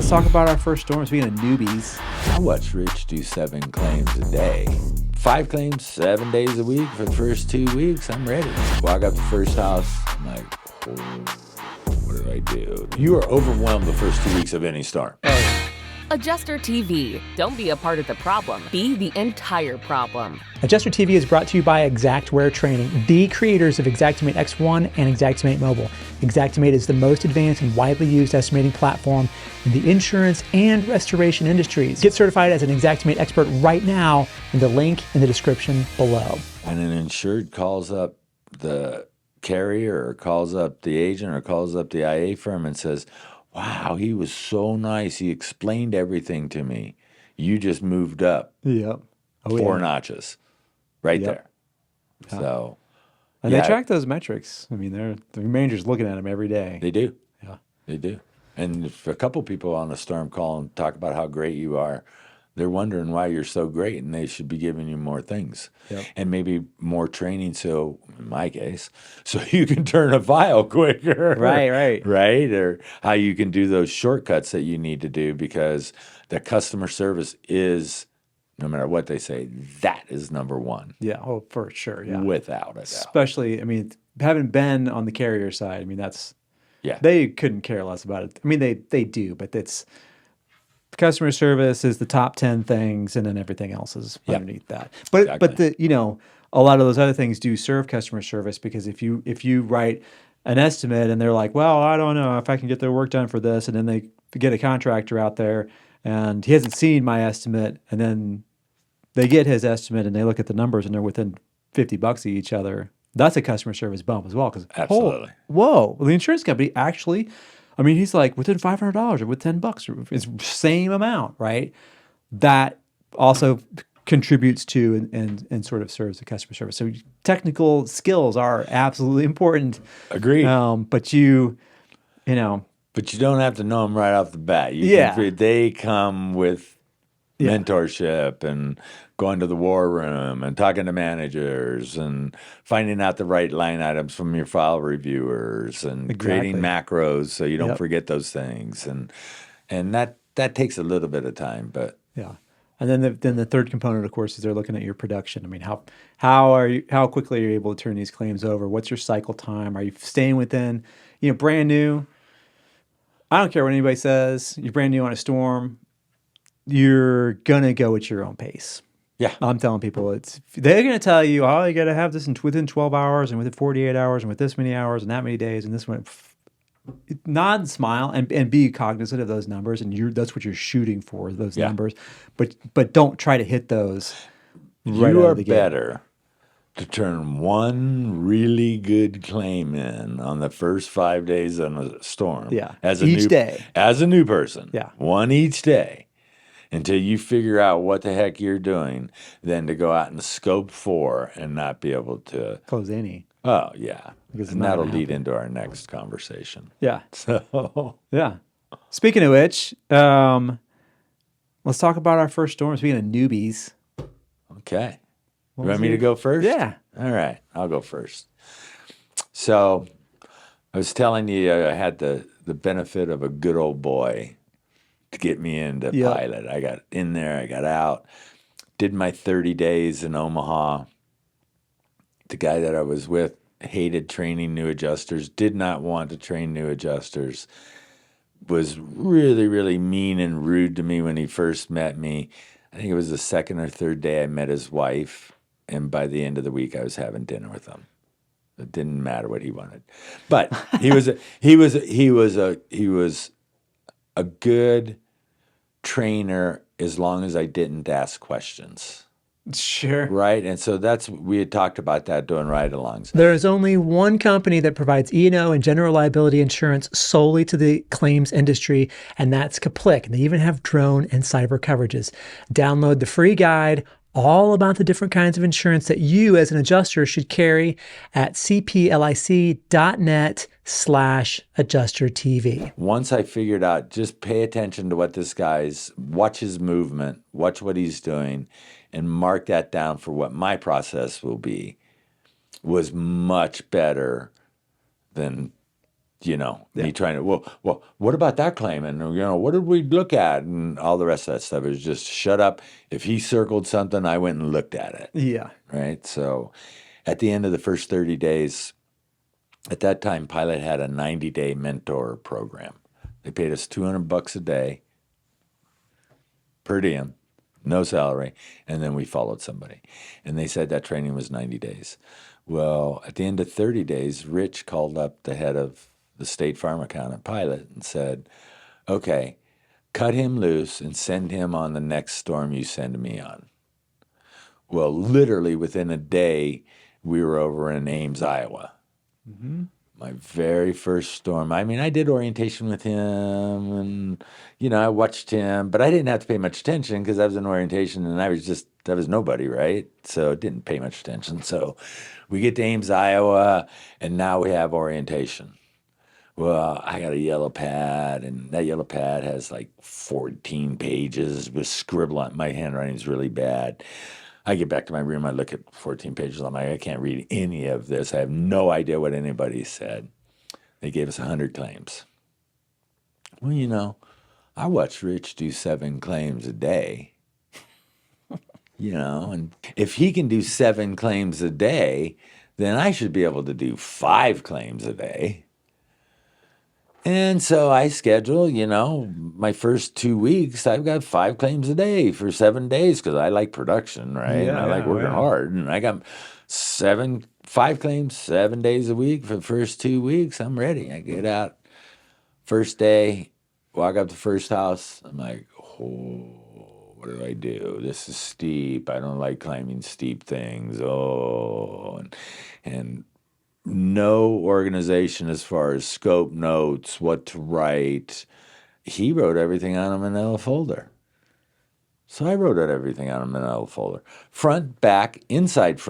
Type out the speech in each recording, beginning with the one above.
Let's talk about our first storm. Speaking of newbies. I watched Rich do 7 claims a day. 5 claims, 7 days a week for the first 2 weeks. I'm ready. Walk up the first house. I'm like, oh, what did I do? You are overwhelmed the first 2 weeks of any storm. Adjuster TV. Don't be a part of the problem. Be the entire problem. Adjuster TV is brought to you by Xactware Training, the creators of Xactimate X1 and Xactimate Mobile. Xactimate is the most advanced and widely used estimating platform in the insurance and restoration industries. Get certified as an Xactimate expert right now in the link in the description below. And an insured calls up the carrier or calls up the agent or calls up the IA firm and says, wow, he was so nice. He explained everything to me. You just moved up Yep. 4 notches right there. Yeah. So, And they track those metrics. I mean, the manager's looking at them every day. They do. Yeah. They do. And if a couple people on the storm call and talk about how great you are, they're wondering why you're so great, and they should be giving you more things. Yep. And maybe more training, so in my case, so you can turn a file quicker. Right. Right? Or how you can do those shortcuts that you need to do, because the customer service is, no matter what they say, that is number one. Yeah, oh, for sure, yeah. Without a doubt. Especially, I mean, having been on the carrier side, I mean, Yeah. they couldn't care less about it. I mean, they do, but customer service is the top 10 things, and then everything else is underneath that. But Exactly. a lot of those other things do serve customer service, because if you write an estimate and they're like, well, I don't know if I can get their work done for this, and then they get a contractor out there and he hasn't seen my estimate, and then they get his estimate and they look at the numbers and they're within $50 of each other. That's a customer service bump as well. Absolutely. Whoa. Well, the insurance company actually, I mean, he's like within $500 or with $10, or it's same amount, right? That also contributes to and sort of serves the customer service. So technical skills are absolutely important. Agreed. But you know. But you don't have to know them right off the bat. They come with mentorship and going to the war room and talking to managers and finding out the right line items from your file reviewers and creating macros so you don't forget those things. And that takes a little bit of time, but and then the third component, of course, is they're looking at your production. I mean, how quickly are you able to turn these claims over? What's your cycle time? Are you staying within, brand new? I don't care what anybody says. You're brand new on a storm. You're gonna go at your own pace. Yeah, I'm telling people they're gonna tell you, oh, you gotta have this within 12 hours and within 48 hours and with this many hours and that many days and this one. Nod and smile and be cognizant of those numbers, and that's what you're shooting for, those numbers. But don't try to hit those. Right you out are of the gate. better to turn one really good claim in on the first 5 days on a storm. Yeah, as each day. As a new person. Yeah, one each day. Until you figure out what the heck you're doing, than to go out and scope 4 and not be able to close any. Oh, yeah. Because and that'll lead into our next conversation. Yeah. So, yeah. Speaking of which, let's talk about our first storm. Speaking of newbies. Okay. You want me to go first? Yeah. All right. I'll go first. So, I was telling you I had the benefit of a good old boy to get me into pilot. I got in there, I got out, did my 30 days in Omaha. The guy that I was with hated training new adjusters, did not want to train new adjusters, was really, really mean and rude to me when he first met me. I think it was the second or third day I met his wife, and by the end of the week I was having dinner with him. It didn't matter what he wanted. But he was a good trainer as long as I didn't ask questions. Sure. Right? And so we had talked about that doing ride-alongs. There is only one company that provides E&O and general liability insurance solely to the claims industry, and that's Kaplik. And they even have drone and cyber coverages. Download the free guide all about the different kinds of insurance that you as an adjuster should carry at cplic.net/adjustertv. Once I figured out, just pay attention to what this guy's, watch his movement, watch what he's doing, and mark that down for what my process will be, was much better than Me trying to, well, what about that claim? And, what did we look at? And all the rest of that stuff. It was just shut up. If he circled something, I went and looked at it. Yeah. Right. So at the end of the first 30 days, at that time, Pilot had a 90-day mentor program. They paid us $200 a day per diem, no salary, and then we followed somebody. And they said that training was 90 days. Well, at the end of 30 days, Rich called up the head of the State Farm account at Pilot and said, okay, cut him loose and send him on the next storm you send me on. Well, literally within a day, we were over in Ames, Iowa. Mm-hmm. My very first storm. I mean, I did orientation with him and, I watched him, but I didn't have to pay much attention because I was in orientation and I was nobody, right? So didn't pay much attention. So we get to Ames, Iowa, and now we have orientation. Well, I got a yellow pad, and that yellow pad has like 14 pages with scribble on. My handwriting's really bad. I get back to my room, I look at 14 pages. I'm like, I can't read any of this. I have no idea what anybody said. They gave us 100 claims. Well, I watched Rich do 7 claims a day. And if he can do 7 claims a day, then I should be able to do 5 claims a day. And so I schedule, my first 2 weeks, I've got 5 claims a day for 7 days because I like production, right? Yeah, I like working hard. And I got 5 claims, 7 days a week for the first 2 weeks. I'm ready. I get out first day, walk up to first house. I'm like, what do I do? This is steep. I don't like climbing steep things. And no organization as far as scope notes, what to write. He wrote everything on a manila folder. So I wrote out everything on a manila folder. Front, back, inside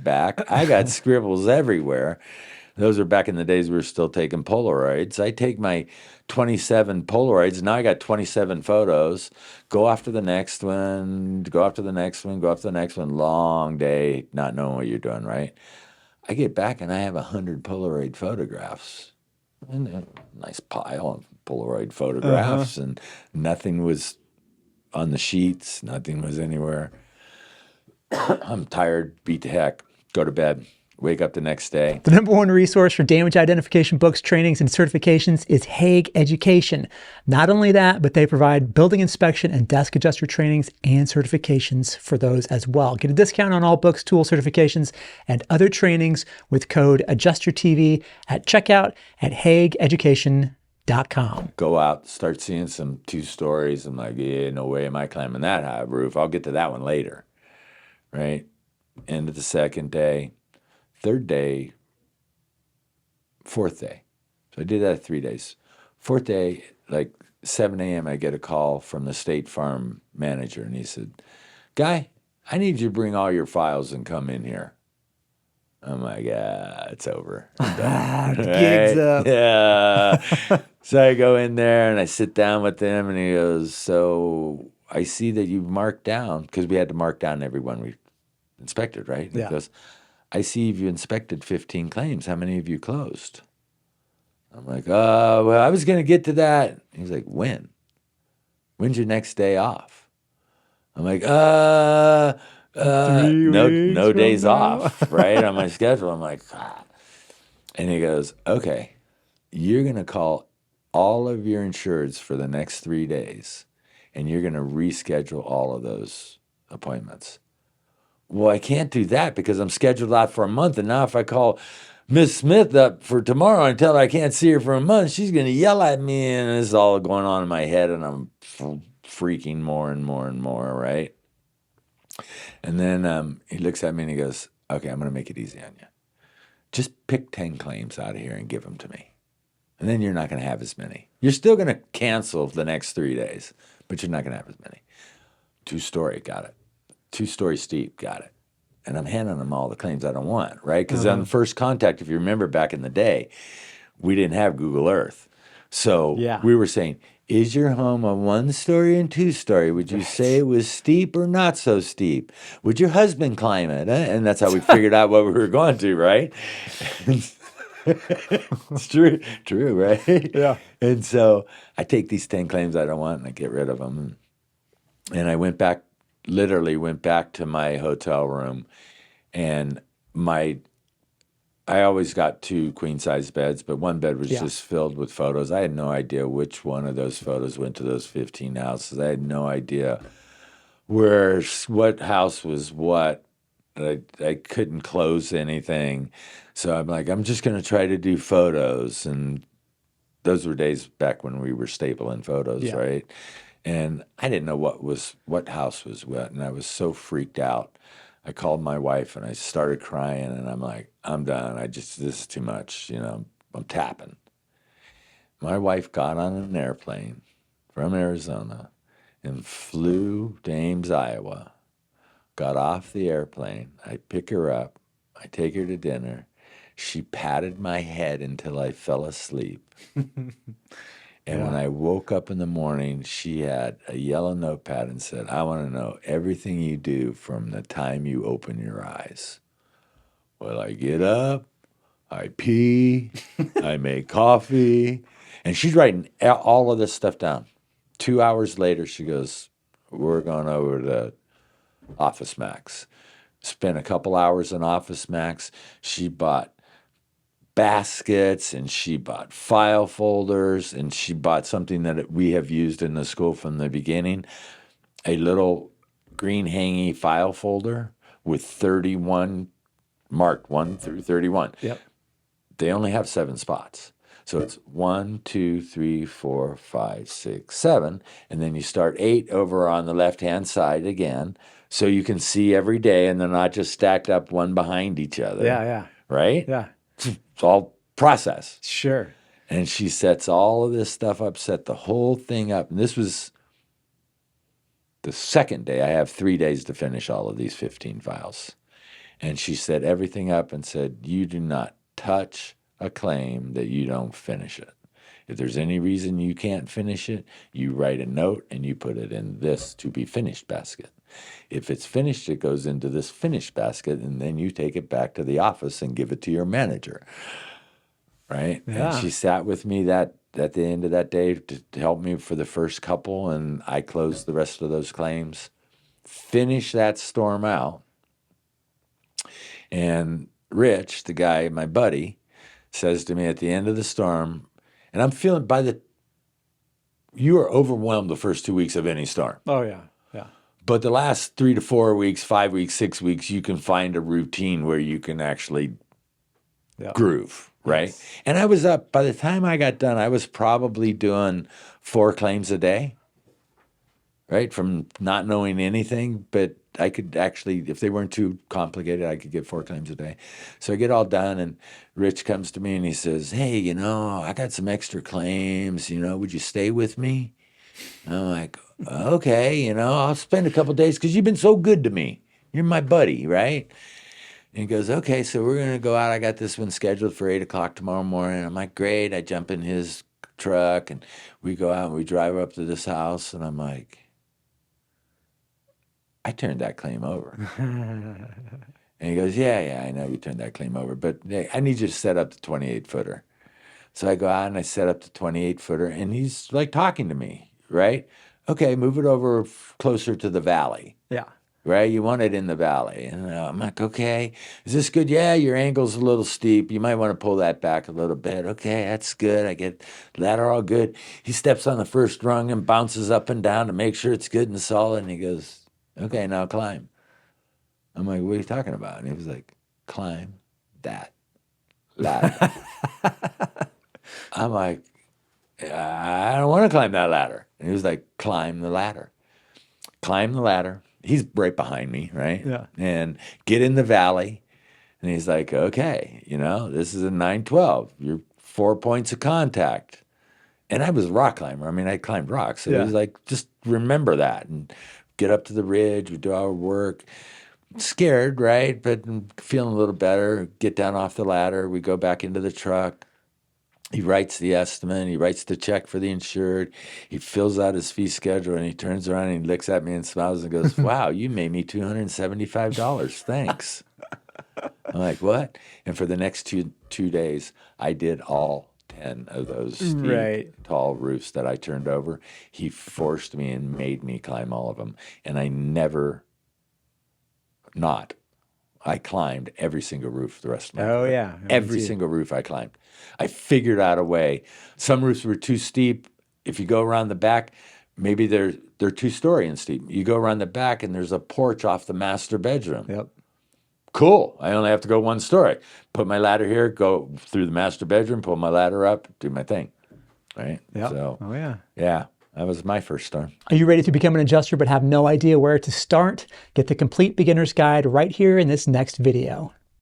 back. I got scribbles everywhere. Those are back in the days we were still taking Polaroids. I take my 27 Polaroids. Now I got 27 photos. Go after the next one, go after the next one, go after the next one. Long day, not knowing what you're doing, right? I get back and I have 100 Polaroid photographs. And a nice pile of Polaroid photographs, and nothing was on the sheets. Nothing was anywhere. I'm tired, beat to heck, go to bed. Wake up the next day. The #1 resource for damage identification books, trainings, and certifications is Hague Education. Not only that, but they provide building inspection and desk adjuster trainings and certifications for those as well. Get a discount on all books, tools, certifications, and other trainings with code AdjusterTV at checkout at hagueeducation.com. Go out, start seeing some 2 stories. I'm like, yeah, no way am I climbing that high roof. I'll get to that one later, right? End of the second day. 3rd day, 4th day. So I did that 3 days. 4th day, like 7 a.m., I get a call from the State Farm manager, and he said, Guy, I need you to bring all your files and come in here. I'm like, it's over. The gig's up. Yeah. So I go in there, and I sit down with him, and he goes, so I see that you've marked down, because we had to mark down everyone we inspected, right? Yeah. He goes, I see you've inspected 15 claims. How many have you closed? I'm like, well, I was going to get to that. He's like, when? When's your next day off? I'm like, no days off, right, on my schedule. I'm like, ah. And he goes, okay, you're going to call all of your insureds for the next 3 days, and you're going to reschedule all of those appointments. Well, I can't do that because I'm scheduled out for a month. And now if I call Miss Smith up for tomorrow and tell her I can't see her for a month, she's going to yell at me. And this is all going on in my head. And I'm freaking more and more and more, right? And then he looks at me and he goes, okay, I'm going to make it easy on you. Just pick 10 claims out of here and give them to me. And then you're not going to have as many. You're still going to cancel the next 3 days, but you're not going to have as many. 2-story, got it. 2-story steep, got it. And I'm handing them all the claims I don't want, right? Because on the first contact, if you remember back in the day, we didn't have Google Earth. So we were saying, is your home a 1-story and 2-story? Would you say it was steep or not so steep? Would your husband climb it? And that's how we figured out what we were going to, right? It's true, right? Yeah. And so I take these 10 claims I don't want and I get rid of them. And I literally went back to my hotel room, and I always got 2 queen size beds, but one bed was just filled with photos. I had no idea which one of those photos went to those 15 houses. I had no idea what house was what. I couldn't close anything. So I'm like, I'm just going to try to do photos. And those were days back when we were stable in photos, right? And I didn't know what house was what. And I was so freaked out. I called my wife and I started crying, and I'm like, I'm done. This is too much. I'm tapping. My wife got on an airplane from Arizona and flew to Ames, Iowa, got off the airplane. I pick her up. I take her to dinner. She patted my head until I fell asleep. And when I woke up in the morning, she had a yellow notepad and said, I want to know everything you do from the time you open your eyes. Well, I get up, I pee, I make coffee. And she's writing all of this stuff down. 2 hours later, she goes, we're going over to Office Max. Spent a couple hours in Office Max. She bought baskets, and she bought file folders, and she bought something that we have used in the school from the beginning, a little green hangy file folder with 31 marked 1 through 31. Yep. They only have 7 spots. So it's 1, 2, 3, 4, 5, 6, 7. And then you start 8 over on the left-hand side again. So you can see every day, and they're not just stacked up one behind each other. Yeah. Right? Yeah. It's all process. Sure. And she sets all of this stuff up, set the whole thing up. And this was the second day. I have 3 days to finish all of these 15 files. And she set everything up and said, you do not touch a claim that you don't finish it. If there's any reason you can't finish it, you write a note and you put it in this to be finished basket. If it's finished, it goes into this finished basket, and then you take it back to the office and give it to your manager. Right? Yeah. And she sat with me at the end of that day to help me for the first couple, and I closed the rest of those claims, finished that storm out. And Rich, the guy, my buddy, says to me at the end of the storm, and I'm feeling you are overwhelmed the first 2 weeks of any storm. Oh, yeah. Yeah. But the last 3 to 4 weeks, 5 weeks, 6 weeks, you can find a routine where you can actually groove, right? Yes. And I was up, by the time I got done, I was probably doing 4 claims a day, right? From not knowing anything, but I could actually, if they weren't too complicated, I could get 4 claims a day. So I get all done, and Rich comes to me and he says, hey, I got some extra claims, would you stay with me? And I'm like, okay, I'll spend a couple days because you've been so good to me. You're my buddy, right? And he goes, okay, so we're going to go out. I got this one scheduled for 8 o'clock tomorrow morning. I'm like, great. I jump in his truck, and we go out and we drive up to this house, and I'm like, I turned that claim over. And he goes, yeah, I know you turned that claim over, but I need you to set up the 28-footer. So I go out and I set up the 28-footer, and he's like talking to me, right? Okay, move it over closer to the valley. Yeah. Right? You want it in the valley. And I'm like, okay, is this good? Yeah, your angle's a little steep. You might want to pull that back a little bit. Okay, that's good. I get that all good. He steps on the first rung and bounces up and down to make sure it's good and solid. And he goes, okay, now climb. I'm like, what are you talking about? And he was like, climb that ladder. I'm like, I don't want to climb that ladder. And he was like, climb the ladder. Climb the ladder. He's right behind me, right? Yeah. And get in the valley. And he's like, okay, this is a 912. You're 4 points of contact. And I was a rock climber. I mean, I climbed rocks. So it was like, just remember that and get up to the ridge. We do our work. Scared, right? But I'm feeling a little better. Get down off the ladder. We go back into the truck. He writes the estimate. He writes the check for the insured. He fills out his fee schedule, and he turns around and he looks at me and smiles and goes, wow, you made me $275. Thanks. I'm I'm like, what? And for the next two days, I did all 10 of those steep, Right. tall roofs that I turned over. He forced me and made me climb all of them. And I never I climbed every single roof the rest of my career. Yeah. Every single roof I climbed. I figured out a way. Some roofs were too steep. If you go around the back, maybe they're 2-story and steep. You go around the back and there's a porch off the master bedroom. Yep. Cool. I only have to go 1 story. Put my ladder here, go through the master bedroom, pull my ladder up, do my thing. Right? Yep. So, Oh, yeah. yeah, that was my first storm. Are you ready to become an adjuster but have no idea where to start? Get the complete beginner's guide right here in this next video.